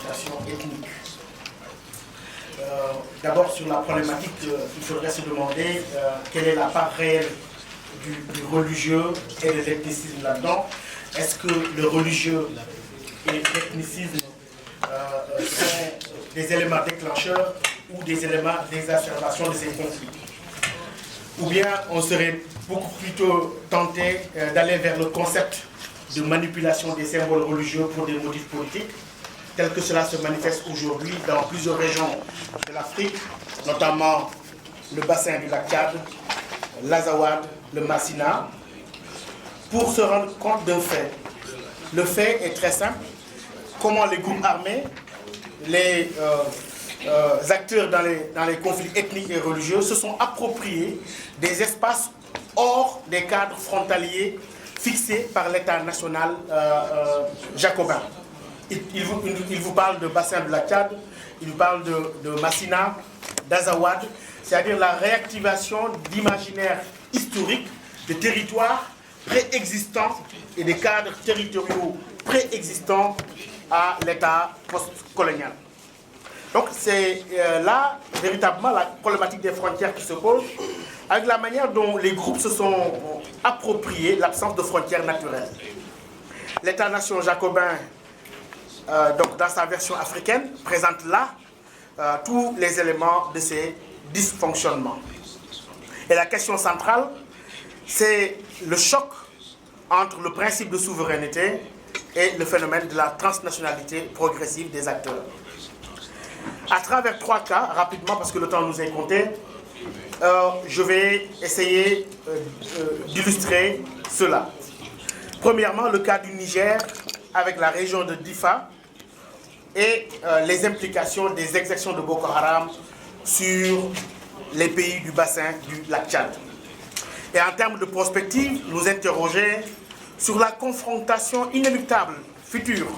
confrontation ethnique. D'abord sur la problématique, il faudrait se demander quelle est la part réelle du religieux et de l'ethnicisme là-dedans. Est-ce que le religieux et l'ethnicisme sont des éléments déclencheurs ou des éléments d'exacerbation de ces conflits? Ou bien on serait beaucoup plutôt tenté d'aller vers le concept de manipulation des symboles religieux pour des motifs politiques, tel que cela se manifeste aujourd'hui dans plusieurs régions de l'Afrique, notamment le bassin du lac Tchad, l'Azawad, le Massina, pour se rendre compte d'un fait. Le fait est très simple. Comment les groupes armés, les acteurs dans les conflits ethniques et religieux se sont appropriés des espaces hors des cadres frontaliers fixés par l'État national jacobin. Il vous parle de bassin de la Tchad, il vous parle de Massina, d'Azawad, c'est-à-dire la réactivation d'imaginaires historiques, de territoires préexistants et des cadres territoriaux préexistants à l'État post-colonial. Donc c'est là véritablement la problématique des frontières qui se pose, avec la manière dont les groupes se sont appropriés l'absence de frontières naturelles. L'État-nation jacobin, donc dans sa version africaine, présente là tous les éléments de ces dysfonctionnements. Et la question centrale, c'est le choc entre le principe de souveraineté et le phénomène de la transnationalité progressive des acteurs. À travers trois cas, rapidement parce que le temps nous est compté, je vais essayer d'illustrer cela. Premièrement, le cas du Niger avec la région de Difa et les implications des exactions de Boko Haram sur les pays du bassin du lac Tchad. Et en termes de prospective, nous interroger sur la confrontation inéluctable future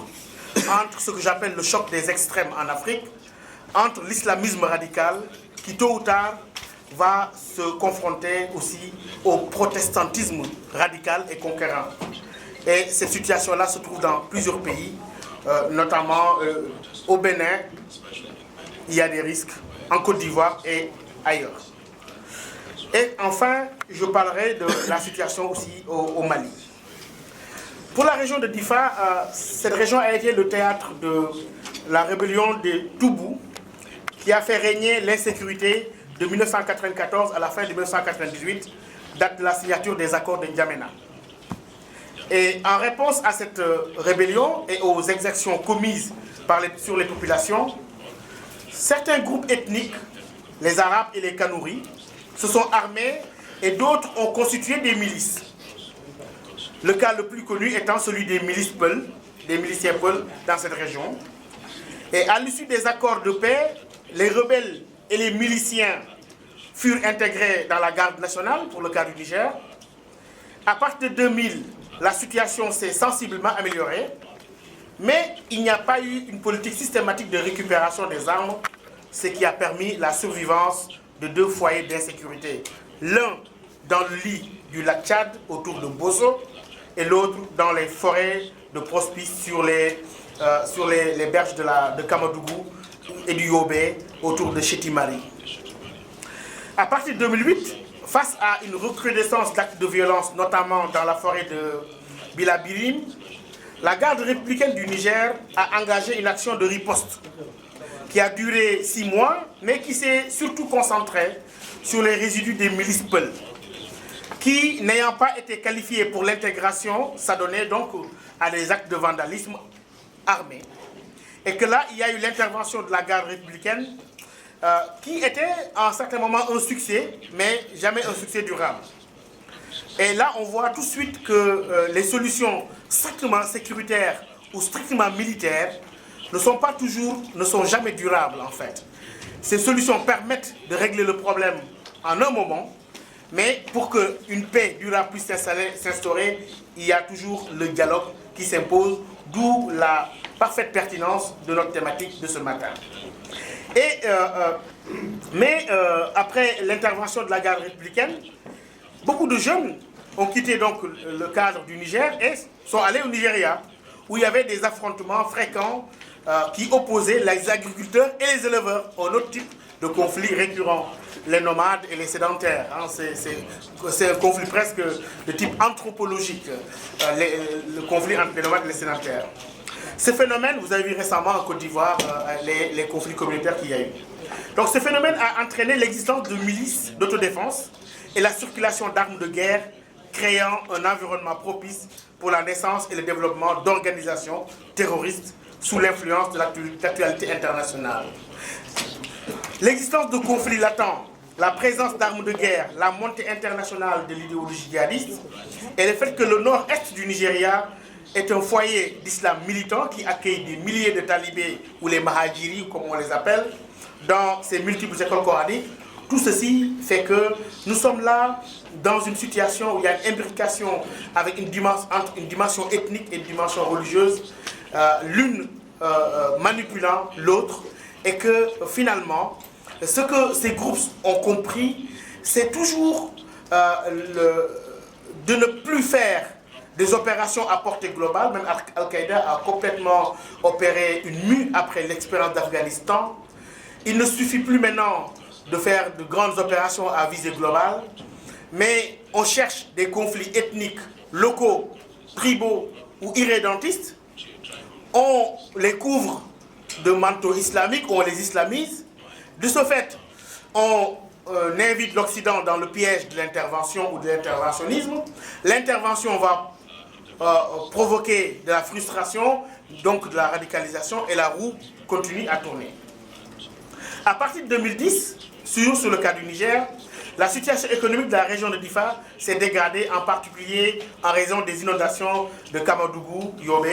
entre ce que j'appelle le choc des extrêmes en Afrique, entre l'islamisme radical qui tôt ou tard va se confronter aussi au protestantisme radical et conquérant. Et cette situation-là se trouve dans plusieurs pays, notamment au Bénin, il y a des risques, en Côte d'Ivoire et ailleurs. Et enfin, je parlerai de la situation aussi au Mali. Pour la région de Difa, cette région a été le théâtre de la rébellion des Toubou, qui a fait régner l'insécurité de 1994 à la fin de 1998, date de la signature des accords de N'Djamena. Et en réponse à cette rébellion et aux exactions commises sur les populations, certains groupes ethniques, les Arabes et les Kanouris, se sont armés et d'autres ont constitué des milices. Le cas le plus connu étant celui des milices Peul, des miliciens Peul dans cette région. Et à l'issue des accords de paix, les rebelles et les miliciens furent intégrés dans la garde nationale, pour le cas du Niger. À partir de 2000, la situation s'est sensiblement améliorée, mais il n'y a pas eu une politique systématique de récupération des armes, ce qui a permis la survivance de deux foyers d'insécurité. L'un dans le lit du lac Tchad, autour de Bosso, et l'autre dans les forêts de Prospice sur les berges de Kamadougou et du Yobé, autour de Chétimari. À partir de 2008, face à une recrudescence d'actes de violence, notamment dans la forêt de Bilabirim, la garde républicaine du Niger a engagé une action de riposte qui a duré 6 mois, mais qui s'est surtout concentrée sur les résidus des milices Peul, qui, n'ayant pas été qualifiés pour l'intégration, s'adonnaient donc à des actes de vandalisme armé. Et que là, il y a eu l'intervention de la garde républicaine, qui était à un certain moment un succès, mais jamais un succès durable. Et là, on voit tout de suite que les solutions strictement sécuritaires ou strictement militaires ne sont jamais durables en fait. Ces solutions permettent de régler le problème en un moment, mais pour qu'une paix durable puisse s'instaurer, il y a toujours le dialogue qui s'impose, d'où la parfaite pertinence de notre thématique de ce matin. Mais après l'intervention de la garde républicaine, beaucoup de jeunes ont quitté donc le cadre du Niger et sont allés au Nigeria, où il y avait des affrontements fréquents qui opposait les agriculteurs et les éleveurs à un autre type de conflit récurrent, les nomades et les sédentaires. Hein. C'est un conflit presque de type anthropologique, le conflit entre les nomades et les sédentaires. Ce phénomène, vous avez vu récemment en Côte d'Ivoire les conflits communautaires qu'il y a eu. Donc ce phénomène a entraîné l'existence de milices d'autodéfense et la circulation d'armes de guerre, créant un environnement propice pour la naissance et le développement d'organisations terroristes sous l'influence de l'actualité internationale. L'existence de conflits latents, la présence d'armes de guerre, la montée internationale de l'idéologie djihadiste et le fait que le nord-est du Nigeria est un foyer d'islam militant qui accueille des milliers de talibés ou les mahadjiri, comme on les appelle, dans ces multiples écoles coraniques. Tout ceci fait que nous sommes là dans une situation où il y a une imbrication avec entre une dimension ethnique et une dimension religieuse, l'une manipulant l'autre, et que finalement, ce que ces groupes ont compris, c'est toujours de ne plus faire des opérations à portée globale. Même Al-Qaïda a complètement opéré une mue après l'expérience d'Afghanistan. Il ne suffit plus maintenant de faire de grandes opérations à visée globale, mais on cherche des conflits ethniques, locaux, tribaux ou irrédentistes. On les couvre de manteaux islamiques, on les islamise. De ce fait, on invite l'Occident dans le piège de l'intervention ou de l'interventionnisme. L'intervention va provoquer de la frustration, donc de la radicalisation, et la roue continue à tourner. À partir de 2010, sur le cas du Niger, la situation économique de la région de Difa s'est dégradée, en particulier en raison des inondations de Kamadougou, Yobe,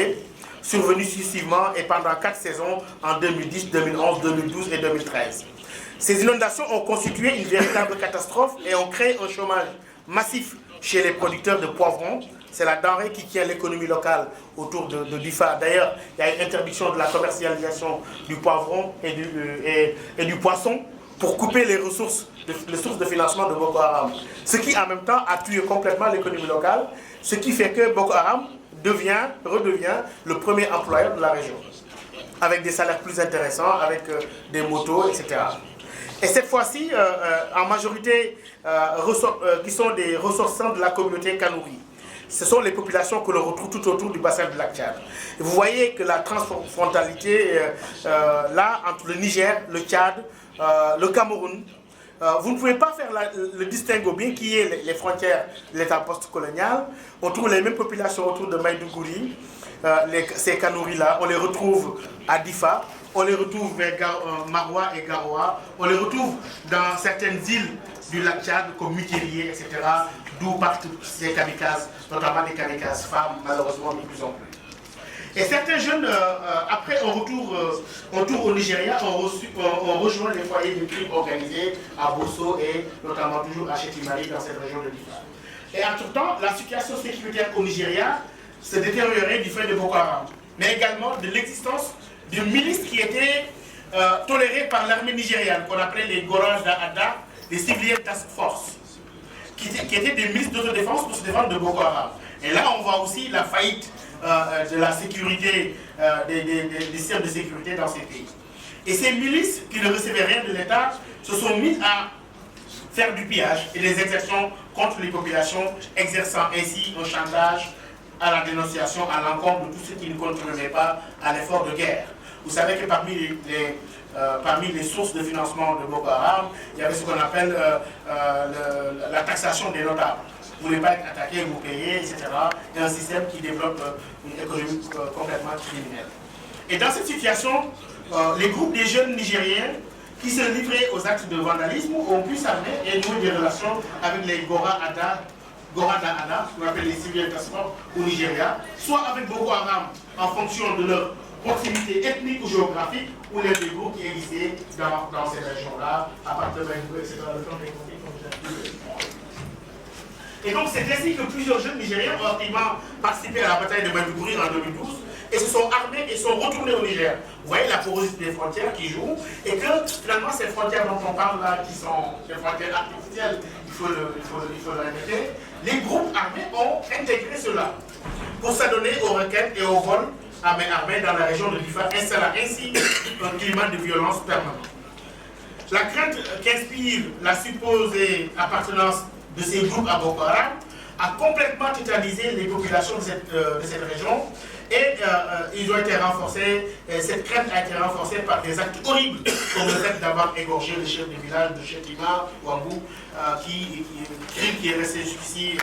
survenues successivement et pendant 4 saisons en 2010, 2011, 2012 et 2013. Ces inondations ont constitué une véritable catastrophe et ont créé un chômage massif chez les producteurs de poivrons. C'est la denrée qui tient l'économie locale autour de Difa. D'ailleurs, il y a une interdiction de la commercialisation du poivron et du poisson pour couper les sources de financement de Boko Haram. Ce qui, en même temps, a tué complètement l'économie locale, ce qui fait que Boko Haram redevient le premier employeur de la région, avec des salaires plus intéressants, avec des motos, etc. Et cette fois-ci, en majorité, qui sont des ressortissants de la communauté Kanouri. Ce sont les populations que l'on retrouve tout autour du bassin du lac Tchad. Et vous voyez que la transfrontalité, là, entre le Niger, le Tchad, le Cameroun, vous ne pouvez pas faire le distinguo, bien qu'il y ait les frontières de l'État post-colonial. On trouve les mêmes populations autour de Maïdougouri, ces Kanouris-là, on les retrouve à Difa, on les retrouve vers Maroua et Garoua, on les retrouve dans certaines îles du lac Tchad, comme Mikirié, etc., d'où partent ces kamikazes, notamment des kamikazes femmes, malheureusement de plus en plus. Et certains jeunes, après un retour au Nigeria, ont rejoint les foyers de crime organisés à Bosso et notamment toujours à Chetimari, dans cette région de Difa. Et entre-temps, la situation sécuritaire au Nigeria se détériorait du fait de Boko Haram, mais également de l'existence de milices qui étaient tolérées par l'armée nigériane, qu'on appelait les Goran Da'ada, les Civilian Task Force, qui étaient des milices d'autodéfense pour se défendre de Boko Haram. Et là, on voit aussi la faillite de la sécurité, des systèmes de sécurité dans ces pays. Et ces milices qui ne recevaient rien de l'État se sont mises à faire du pillage et des exactions contre les populations, exerçant ainsi un chantage à la dénonciation à l'encontre de tous ceux qui ne contribuaient pas à l'effort de guerre. Vous savez que parmi les sources de financement de Boko Haram, il y avait ce qu'on appelle la taxation des notables. Vous ne voulez pas être attaqué, vous payez, etc. Il y a un système qui développe une économie complètement criminelle. Et dans cette situation, les groupes des jeunes Nigériens qui se livraient aux actes de vandalisme ont pu s'armer et nouer des relations avec les Goran Da'ada, qu'on appelle les civils transports au Nigeria, soit avec Boko Haram en fonction de leur proximité ethnique ou géographique, ou les groupes qui existaient dans ces régions-là, à partir de Maïdougouri, etc. Et donc c'est ainsi que plusieurs jeunes Nigériens ont activement participé à la bataille de Maïdougouri en 2012 et se sont armés et sont retournés au Niger. Vous voyez la porosité des frontières qui joue et que finalement ces frontières dont on parle là, qui sont des frontières artificielles, il faut le répéter, les groupes armés ont intégré cela pour s'adonner aux requêtes et aux vols à main armée dans la région de Difa, installant ainsi un climat de violence permanent. La crainte qu'inspire la supposée appartenance de ces groupes à Boko Haram a complètement tétanisé les populations de cette région et ils ont été renforcés, cette crainte a été renforcée par des actes horribles comme le fait d'avoir égorgé le chef de village de Chetima, Ouambou, crime qui est resté jusqu'ici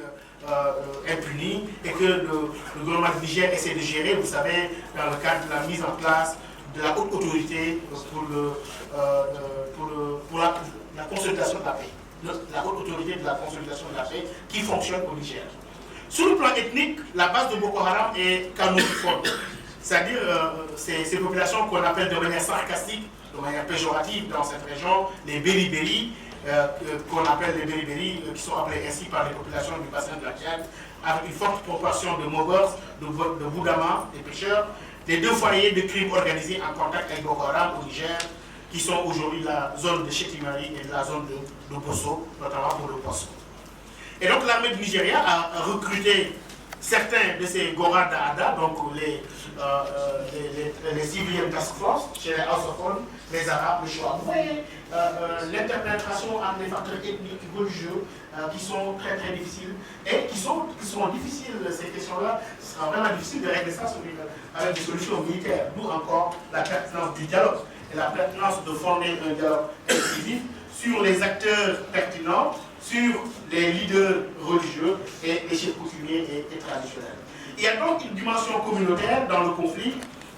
impuni et que le gouvernement du Niger essaie de gérer, vous savez, dans le cadre de la mise en place de la haute autorité pour la consolidation de la paix. La haute autorité de la consolidation de la paix qui fonctionne au Niger. Sur le plan ethnique, la base de Boko Haram est canoniforme, c'est-à-dire ces populations qu'on appelle de manière sarcastique, de manière péjorative dans cette région, les Béribéri, qu'on appelle les Béribéri, qui sont appelés ainsi par les populations du bassin de la Tchad, avec une forte proportion de Mogors, de Boudama, des pêcheurs, les deux foyers de crimes organisés en contact avec Boko Haram au Niger, qui sont aujourd'hui la zone de Chetimari et la zone de Bosso, notamment pour le Bosso. Et donc l'armée du Nigeria a recruté certains de ces Gora Da'ada, donc les civiliens task force, chez les Haussophones, les Arabes, le Chouab. Vous voyez l'interprétation entre les facteurs ethniques, religieux, qui sont très très difficiles, et qui sont difficiles, ces questions-là, ce sera vraiment difficile de régler ça avec des solutions militaires, d'où encore la pertinence du dialogue, et la pertinence de former un dialogue inclusif sur les acteurs pertinents, sur les leaders religieux et les chefs coutumiers et traditionnels. Il y a donc une dimension communautaire dans le conflit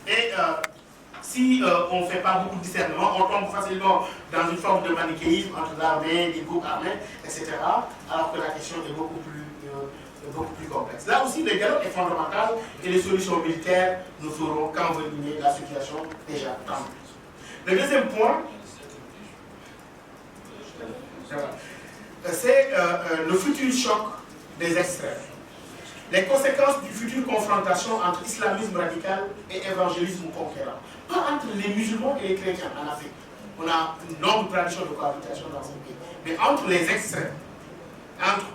et si on ne fait pas beaucoup de discernement, on tombe facilement dans une forme de manichéisme entre l'armée, les groupes armés, etc. Alors que la question est beaucoup plus complexe. Là aussi, le dialogue est fondamental et les solutions militaires ne feront qu'envenimer la situation déjà tendue. Le deuxième point, c'est le futur choc des extrêmes. Les conséquences d'une future confrontation entre islamisme radical et évangélisme conquérant. Pas entre les musulmans et les chrétiens en Afrique. On a une longue tradition de cohabitation dans ce pays. Mais entre les extrêmes, entre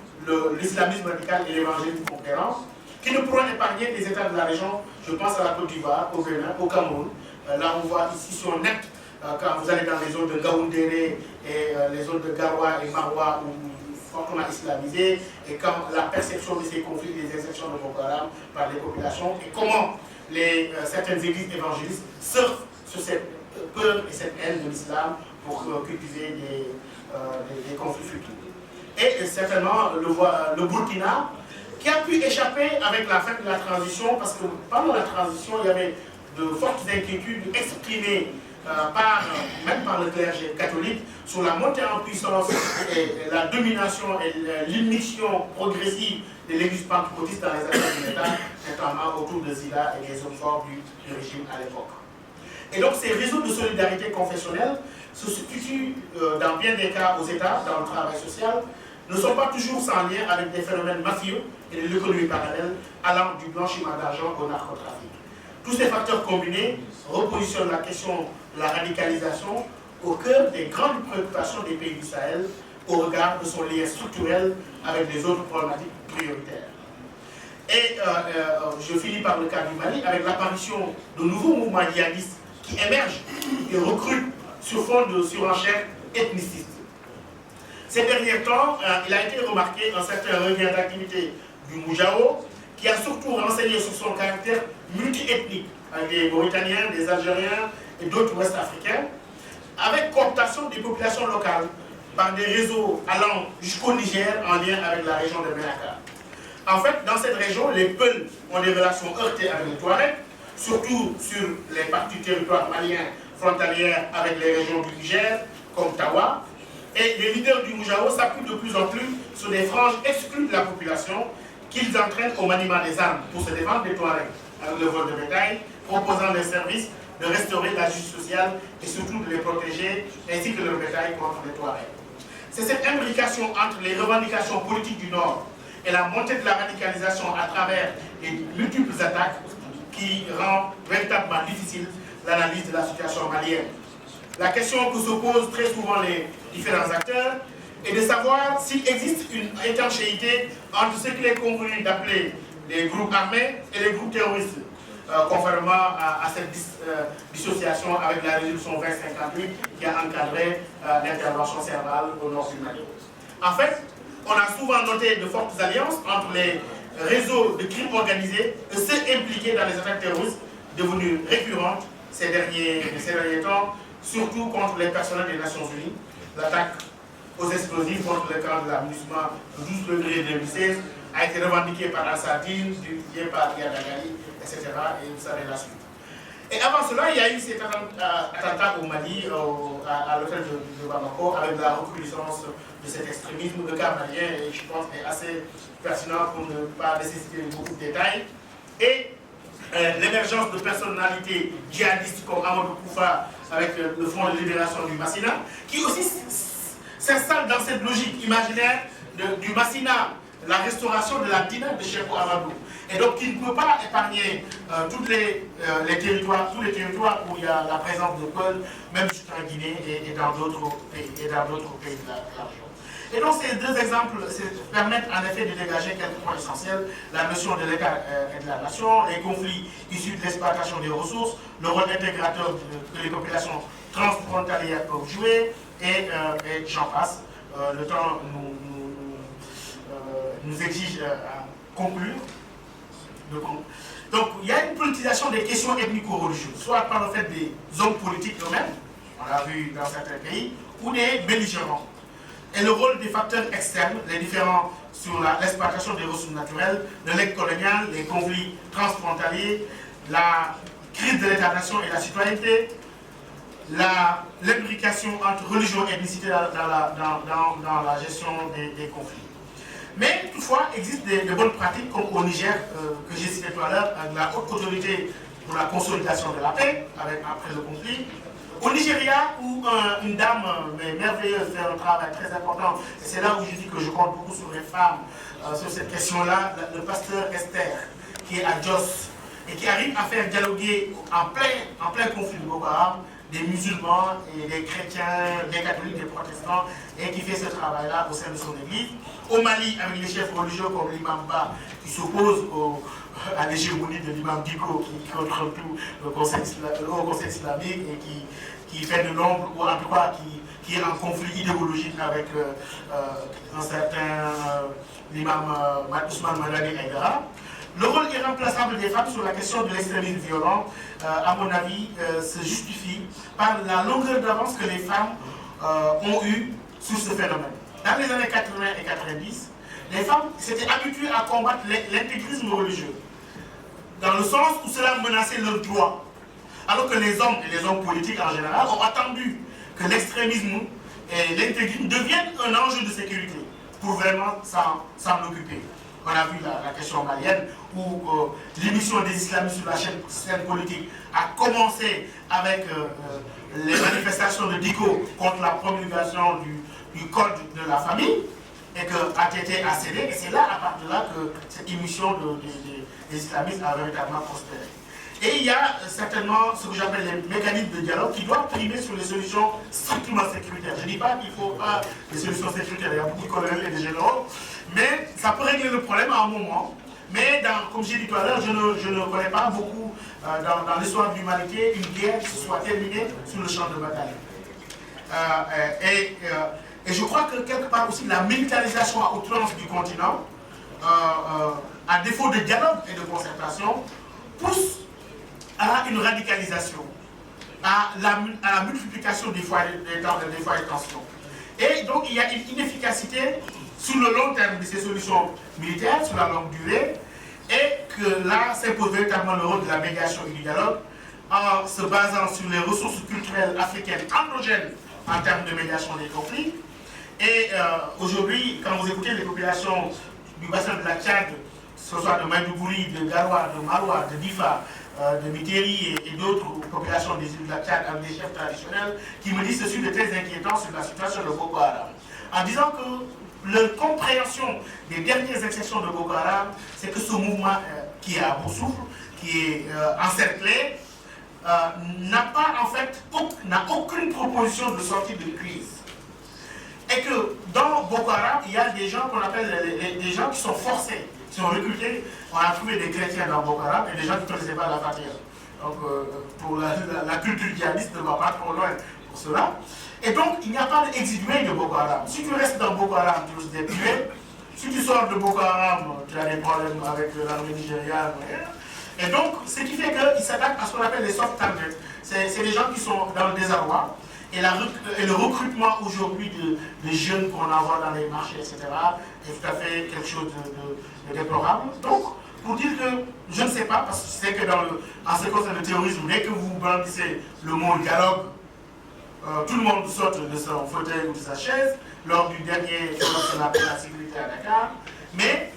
l'islamisme radical et l'évangélisme conquérant, qui ne pourront épargner les États de la région, je pense à la Côte d'Ivoire, au Bénin, au Cameroun. Là, on voit ici sur net, quand vous allez dans les zones de Gaoundéré et les zones de Garoua et Maroua, où fortement islamisé, et quand la perception de ces conflits, des exactions de Boko Haram par les populations, et comment certaines églises évangélistes surfent sur cette peur et cette haine de l'islam pour cultiver des conflits futurs. Et certainement le Burkina, qui a pu échapper avec la fin de la transition, parce que pendant la transition, il y avait de fortes inquiétudes exprimées même par le clergé catholique, sur la montée en puissance et la domination et l'immixtion progressive de l'église pentecôtiste dans les affaires de l'État, notamment autour de Zila et des hommes forts du régime à l'époque. Et donc ces réseaux de solidarité confessionnelle se substituent dans bien des cas aux États, dans le travail social, ne sont pas toujours sans lien avec des phénomènes mafieux et de l'économie parallèle allant du blanchiment d'argent au narcotrafic. Tous ces facteurs combinés repositionnent la question de la radicalisation au cœur des grandes préoccupations des pays du Sahel au regard de son lien structurel avec les autres problématiques prioritaires. Et je finis par le cas du Mali avec l'apparition de nouveaux mouvements djihadistes qui émergent et recrutent sur fond de surenchères ethnicistes. Ces derniers temps, il a été remarqué un certain regain d'activité du Moujao qui a surtout renseigné sur son caractère multi-ethnique avec des Mauritaniens, des Algériens et d'autres Ouest-Africains, avec cooptation des populations locales par des réseaux allant jusqu'au Niger en lien avec la région de Ménaka. En fait, dans cette région, les Peuls ont des relations heurtées avec les Touaregs, surtout sur les parties du territoire malien frontalières avec les régions du Niger, comme Tawa. Et les leaders du Moujao s'appuient de plus en plus sur des franges exclues de la population qu'ils entraînent au maniement des armes pour se défendre des Touaregs avec le vol de bétail, proposant des services de restaurer la justice sociale et surtout de les protéger, ainsi que leur bétail contre les Touaregs. C'est cette imbrication entre les revendications politiques du Nord et la montée de la radicalisation à travers les multiples attaques qui rend véritablement difficile l'analyse de la situation malienne. La question que se posent très souvent les différents acteurs est de savoir s'il existe une étanchéité entre ce qu'il est convenu d'appeler les groupes armés et les groupes terroristes. conformément à cette dissociation avec la résolution 2058 qui a encadré l'intervention cérébrale au nord du Mali. En fait, on a souvent noté de fortes alliances entre les réseaux de crimes organisés et ceux impliqués dans les attaques terroristes devenues récurrentes ces derniers temps, surtout contre les personnels des Nations Unies. L'attaque aux explosifs contre le camp de l'amusement du 12 février 2016 a été revendiquée par Al-Sadine, publiée par Yadagali, etc. Et vous savez la suite. Et avant cela, il y a eu cet attentat au Mali, à l'hôtel de Bamako, avec la recrudescence de cet extrémisme. Le cas malien, je pense, est assez pertinent pour ne pas nécessiter beaucoup de détails. Et l'émergence de personnalités djihadistes comme Amadou Koufa avec le Front de libération du Massina, qui aussi s'installe dans cette logique imaginaire du Massina, la restauration de la dynamique de Cheikh Amadou. Et donc qui ne peut pas épargner tous les territoires où il y a la présence de Peul, même jusqu'en Guinée et dans d'autres pays de la région. Et donc ces deux exemples permettent en effet de dégager quelques points essentiels: la notion de l'État et de la nation, les conflits issus de l'exploitation des ressources, le rôle intégrateur que les populations transfrontalières peuvent jouer, et j'en passe. Le temps nous exige à conclure. Donc il y a une politisation des questions ethnico-religieuses, soit par le fait des hommes politiques eux-mêmes, on l'a vu dans certains pays, ou des belligérants. Et le rôle des facteurs externes, les différents sur l'exploitation des ressources naturelles, le legs colonial, les conflits transfrontaliers, la crise de l'État-nation et la citoyenneté, l'imbrication entre religion et ethnicité dans la gestion des conflits. Mais toutefois, il existe des bonnes pratiques, comme au Niger, que j'ai cité tout à l'heure, avec la haute autorité pour la consolidation de la paix, après le conflit. Au Nigeria, où une dame merveilleuse fait un travail très important, et c'est là où je dis que je compte beaucoup sur les femmes, sur cette question-là, le pasteur Esther, qui est à Jos, et qui arrive à faire dialoguer en plein conflit de Boko Haram, des musulmans et des chrétiens, des catholiques, des protestants, et qui fait ce travail-là au sein de son église. Au Mali, avec les chefs religieux comme l'imam Ba, qui s'oppose à l'hégémonie de l'imam Diko, qui contrôle tout le conseil islamique et qui fait de l'ombre, ou en tout cas qui est en conflit idéologique avec un certain l'imam Ousmane Madani Aïdara. Le rôle irremplaçable des femmes sur la question de l'extrémisme violent, à mon avis, se justifie par la longueur d'avance que les femmes ont eue sur ce phénomène. Dans les années 80 et 90, les femmes s'étaient habituées à combattre l'intégrisme religieux, dans le sens où cela menaçait leurs droits, alors que les hommes et les hommes politiques en général ont attendu que l'extrémisme et l'intégrisme deviennent un enjeu de sécurité pour vraiment s'en occuper. On a vu la question malienne où l'émission des islamistes sur la scène politique a commencé avec les manifestations de Diko contre la promulgation du code de la famille, et que ATT a cédé, et c'est là, à partir de là, que cette émission des islamistes a véritablement prospéré. Et il y a certainement ce que j'appelle les mécanismes de dialogue qui doivent primer sur les solutions strictement sécuritaires. Je ne dis pas qu'il faut pas des solutions sécuritaires, il y a beaucoup de colonels et de généraux, mais ça peut régler le problème à un moment. Mais comme j'ai dit tout à l'heure, je ne connais pas beaucoup dans l'histoire de l'humanité une guerre qui soit terminée sur le champ de bataille. Et je crois que quelque part aussi la militarisation à outrance du continent, à défaut de dialogue et de concertation, pousse à une radicalisation, à la multiplication des foyers de tension. Et donc il y a une inefficacité sur le long terme de ces solutions militaires, sur la longue durée, et que là s'impose véritablement le rôle de la médiation et du dialogue, en se basant sur les ressources culturelles africaines endogènes en termes de médiation des conflits. Et aujourd'hui, quand vous écoutez les populations du bassin de la Tchad, que ce soit de Maïdougouri, de Garoua, de Maroua, de Difa, de Miteri et d'autres populations des îles de la Tchad, avec des chefs traditionnels, qui me disent ceci de très inquiétant sur la situation de Boko Haram. En disant que leur compréhension des dernières exceptions de Boko Haram, c'est que ce mouvement qui est à bout souffle, qui est encerclé, n'a aucune proposition de sortie de crise. Et que dans Boko Haram, il y a des gens qu'on appelle des gens qui sont forcés, sont recrutés. On a trouvé des chrétiens dans Boko Haram et des gens qui ne connaissaient pas la Fatiha. Donc, pour la culture djihadiste ne va pas trop loin pour cela. Et donc, il n'y a pas d'exilé de Boko Haram. Si tu restes dans Boko Haram, tu risques d'être tué. Si tu sors de Boko Haram, tu as des problèmes avec l'armée nigériane. Et donc, ce qui fait qu'ils s'attaquent à ce qu'on appelle les soft targets. C'est des gens qui sont dans le désarroi. Et le recrutement aujourd'hui de jeunes qu'on envoie dans les marchés, etc., est tout à fait quelque chose de déplorable. Donc, pour dire que je ne sais pas, parce que je sais que en ce qui concerne le terrorisme, dès que vous brandissez le mot dialogue, tout le monde saute de son fauteuil ou de sa chaise lors du dernier forum sur la sécurité à Dakar. Mais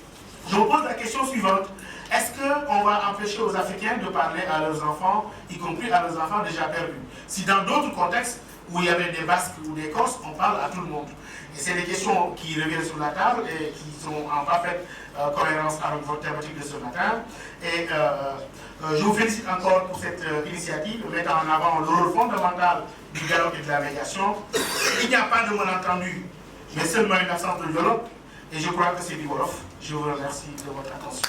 je vous pose la question suivante. Est-ce qu'on va empêcher aux Africains de parler à leurs enfants, y compris à leurs enfants déjà perdus? Si dans d'autres contextes où il y avait des Basques ou des Corses, on parle à tout le monde. Et c'est des questions qui reviennent sur la table et qui sont en parfaite cohérence avec votre thématique de ce matin. Et je vous félicite encore pour cette initiative, mettant en avant le rôle fondamental du dialogue et de la médiation. Il n'y a pas de malentendu, mais seulement une absence de dialogue. Et je crois que c'est du Wolof. Je vous remercie de votre attention.